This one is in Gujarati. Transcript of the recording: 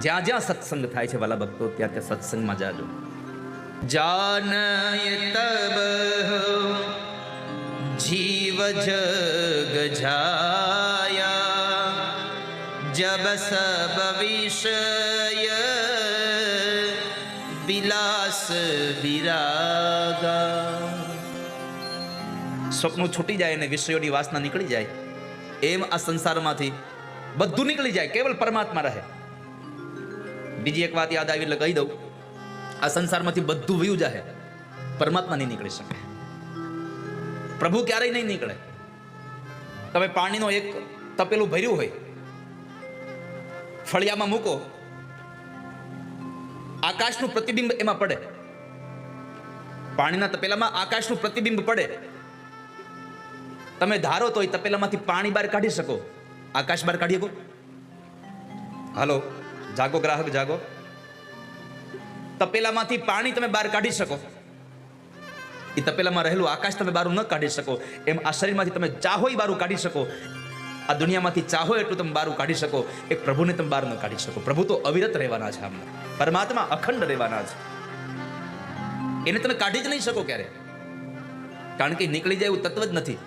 જ્યાં જ્યાં સત્સંગ થાય છે વાલા ભક્તો, ત્યાં ત્યાં સત્સંગમાં જાજો. જાનય તબ જીવ જગ જાયા, જબ સબ વિષય વિલાસ વિરાગા. સ્વપ્નો છૂટી જાય અને વિષયોની વાસના નીકળી જાય, એમ આ સંસારમાંથી બધું નીકળી જાય, કેવલ પરમાત્મા રહે. બીજી એક વાત યાદ આવી એટલે કહી દઉં, આ સંસારમાંથી બધું વયું જાય, પરમાત્મા નહીં નીકળી શકે. પ્રભુ ક્યારેય નહીં નીકળે. તમે પાણીનો એક તપેલું ભર્યું હોય, ફળિયામાં મૂકો, આકાશનું પ્રતિબિંબ એમાં પડે. પાણીના તપેલામાં આકાશનું પ્રતિબિંબ પડે. તમે ધારો તો એ તપેલામાંથી પાણી બહાર કાઢી શકો, આકાશ બહાર કાઢી શકો? હાલો, જાગો ગ્રાહક જાગો. તપેલામાંથી પાણી તમે બહાર કાઢી શકો, એ તપેલામાં રહેલું આકાશ તમે બહાર ન કાઢી શકો. એમ આ શરીરમાંથી તમે ચાહો એ બહાર કાઢી શકો, આ દુનિયામાંથી ચાહો એટલું તમે બહાર કાઢી શકો, એક પ્રભુને તમે બહાર ન કાઢી શકો. પ્રભુ તો અવિરત રહેવાના છે, આમને પરમાત્મા અખંડ રહેવાના છે, એને તમે કાઢી જ નહીં શકો ક્યારે, કારણ કે નીકળી જાય એવું તત્વ જ નથી.